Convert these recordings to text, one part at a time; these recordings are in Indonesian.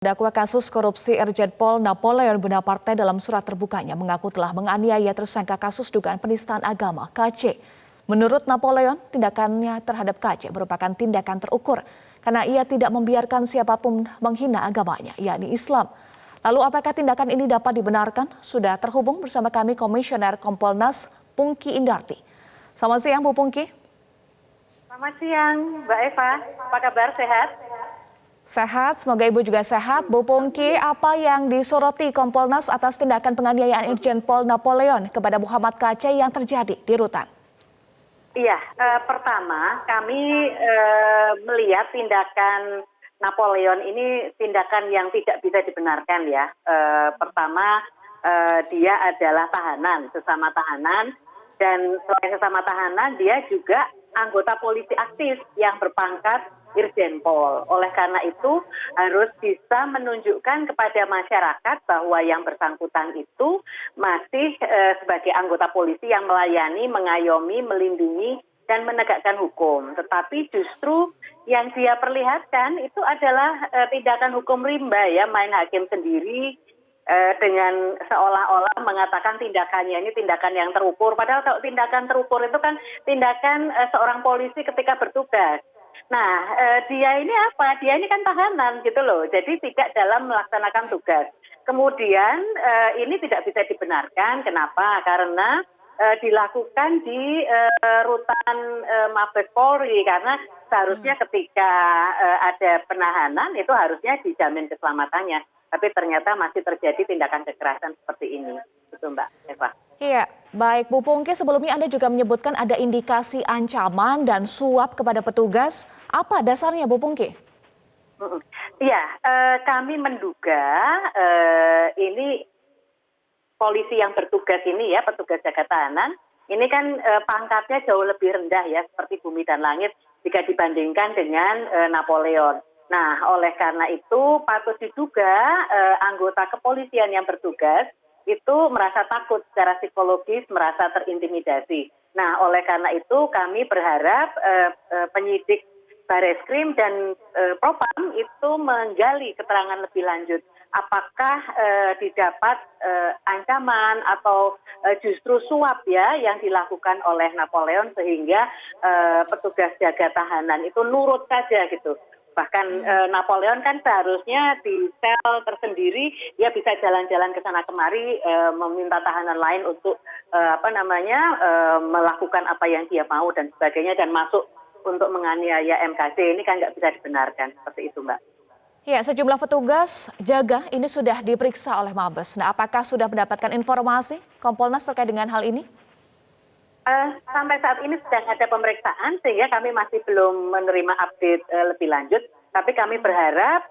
Terdakwa kasus korupsi Irjen Pol Napoleon Bonaparte dalam surat terbukanya mengaku telah menganiaya tersangka kasus dugaan penistaan agama (KC). Menurut Napoleon, tindakannya terhadap KC merupakan tindakan terukur karena ia tidak membiarkan siapapun menghina agamanya, yakni Islam. Lalu apakah tindakan ini dapat dibenarkan? Sudah terhubung bersama kami Komisioner Kompolnas Pungki Indarti. Selamat siang Bu Pungki. Selamat siang Mbak Eva, apa kabar, sehat? Sehat, semoga Ibu juga sehat. Bu Pungki, apa yang disoroti Kompolnas atas tindakan penganiayaan Irjen Pol Napoleon kepada Muhammad KC yang terjadi di Rutan? Iya, pertama kami melihat tindakan Napoleon ini tindakan yang tidak bisa dibenarkan ya. Pertama, dia adalah tahanan, sesama tahanan, dan selain sesama tahanan dia juga anggota polisi aktif yang berpangkat Irjen Pol. Oleh karena itu harus bisa menunjukkan kepada masyarakat bahwa yang bersangkutan itu masih sebagai anggota polisi yang melayani, mengayomi, melindungi, dan menegakkan hukum. Tetapi justru yang dia perlihatkan itu adalah tindakan hukum rimba ya, main hakim sendiri, dengan seolah-olah mengatakan tindakannya ini tindakan yang terukur. Padahal kalau tindakan terukur itu kan tindakan seorang polisi ketika bertugas. Nah, dia ini apa? Dia ini kan tahanan gitu loh. Jadi tidak dalam melaksanakan tugas. Kemudian ini tidak bisa dibenarkan. Kenapa? Karena dilakukan di rutan Mabes Polri, karena seharusnya ketika ada penahanan itu harusnya dijamin keselamatannya. Tapi ternyata masih terjadi tindakan kekerasan seperti ini. Itu Mbak Eva. Iya, baik Bu Pungki, sebelumnya Anda juga menyebutkan ada indikasi ancaman dan suap kepada petugas. Apa dasarnya Bu Pungki? Iya, kami menduga ini polisi yang bertugas ini ya, petugas jaga tahanan, ini kan pangkatnya jauh lebih rendah ya, seperti bumi dan langit jika dibandingkan dengan Napoleon. Nah, oleh karena itu patut diduga anggota kepolisian yang bertugas itu merasa takut secara psikologis, merasa terintimidasi. Nah, oleh karena itu kami berharap penyidik Bareskrim dan Propam itu menggali keterangan lebih lanjut. Apakah didapat ancaman atau justru suap ya yang dilakukan oleh Napoleon sehingga petugas jaga tahanan itu nurut saja gitu. Bahkan Napoleon kan seharusnya di sel tersendiri, dia bisa jalan-jalan ke sana kemari meminta tahanan lain untuk melakukan apa yang dia mau dan sebagainya, dan masuk untuk menganiaya MKC. Ini kan nggak bisa dibenarkan seperti itu, Mbak. Ya, sejumlah petugas jaga ini sudah diperiksa oleh Mabes. Nah, apakah sudah mendapatkan informasi Kompolnas terkait dengan hal ini? Sampai saat ini sedang ada pemeriksaan sehingga kami masih belum menerima update lebih lanjut. Tapi kami berharap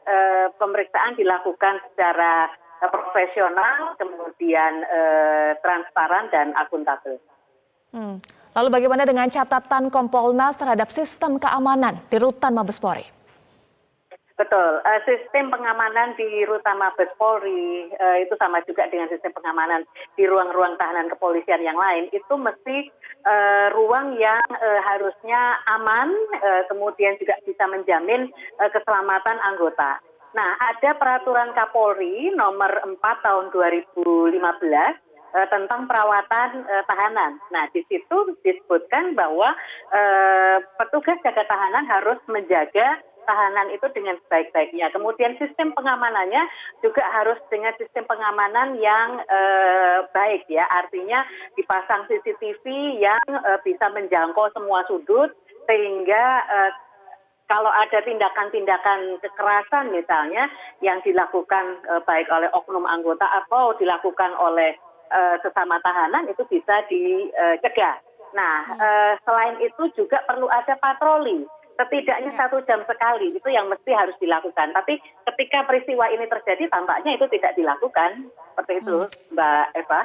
pemeriksaan dilakukan secara profesional, kemudian transparan dan akuntabel. Lalu bagaimana dengan catatan Kompolnas terhadap sistem keamanan di Rutan Mabes Polri? Betul, sistem pengamanan di Rutan Mabes Polri itu sama juga dengan sistem pengamanan di ruang-ruang tahanan kepolisian yang lain. Itu mesti ruang yang harusnya aman, kemudian juga bisa menjamin keselamatan anggota. Nah, ada peraturan Kapolri nomor 4 tahun 2015 tentang perawatan tahanan. Nah, di situ disebutkan bahwa petugas jaga tahanan harus menjaga tahanan itu dengan sebaik-baiknya. Kemudian sistem pengamanannya juga harus dengan sistem pengamanan yang baik ya. Artinya dipasang CCTV yang bisa menjangkau semua sudut sehingga kalau ada tindakan-tindakan kekerasan misalnya yang dilakukan baik oleh oknum anggota atau dilakukan oleh sesama tahanan itu bisa dicegah. Nah, selain itu juga perlu ada patroli. Setidaknya 1 jam sekali, itu yang mesti harus dilakukan. Tapi ketika peristiwa ini terjadi, tampaknya itu tidak dilakukan. Seperti itu, Mbak Eva.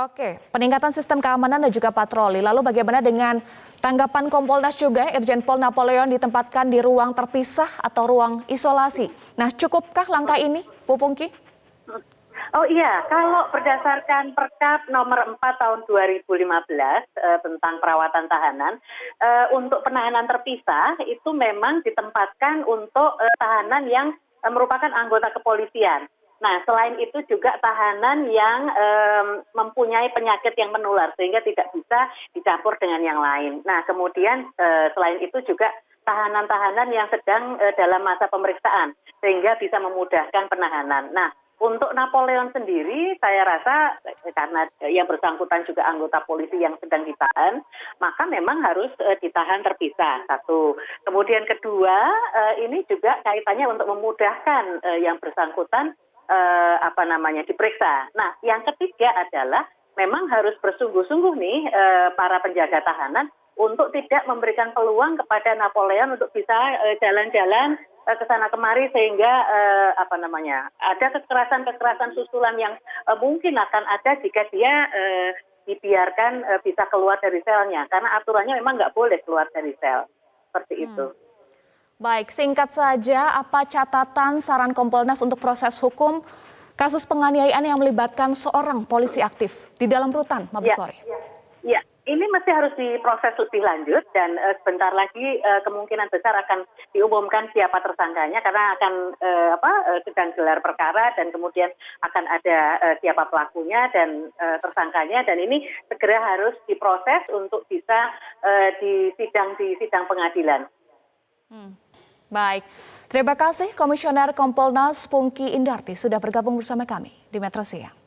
Oke, peningkatan sistem keamanan dan juga patroli. Lalu bagaimana dengan tanggapan Kompolnas juga, Irjen Pol Napoleon ditempatkan di ruang terpisah atau ruang isolasi. Nah, cukupkah langkah ini, Bu Pungki? Oh iya, kalau berdasarkan Perkap nomor 4 tahun 2015 tentang perawatan tahanan, untuk penahanan terpisah itu memang ditempatkan untuk tahanan yang merupakan anggota kepolisian. Nah, selain itu juga tahanan yang mempunyai penyakit yang menular sehingga tidak bisa dicampur dengan yang lain. Nah, kemudian selain itu juga tahanan-tahanan yang sedang dalam masa pemeriksaan sehingga bisa memudahkan penahanan. Nah, untuk Napoleon sendiri, saya rasa karena yang bersangkutan juga anggota polisi yang sedang ditahan, maka memang harus ditahan terpisah. Satu. Kemudian kedua, ini juga kaitannya untuk memudahkan yang bersangkutan diperiksa. Nah, yang ketiga adalah memang harus bersungguh-sungguh nih para penjaga tahanan untuk tidak memberikan peluang kepada Napoleon untuk bisa jalan-jalan ke sana kemari sehingga ada kekerasan-kekerasan susulan yang mungkin akan ada jika dia dibiarkan bisa keluar dari selnya, karena aturannya memang nggak boleh keluar dari sel seperti itu. Baik, singkat saja, apa catatan saran Kompolnas untuk proses hukum kasus penganiayaan yang melibatkan seorang polisi aktif di dalam rutan Mabes Polri? Ya, ini masih harus diproses lebih lanjut dan sebentar lagi kemungkinan besar akan diumumkan siapa tersangkanya karena akan sedang gelar perkara dan kemudian akan ada siapa pelakunya dan tersangkanya, dan ini segera harus diproses untuk bisa di sidang pengadilan. Baik, terima kasih Komisioner Kompolnas Pungki Indarti sudah bergabung bersama kami di Metro Siang.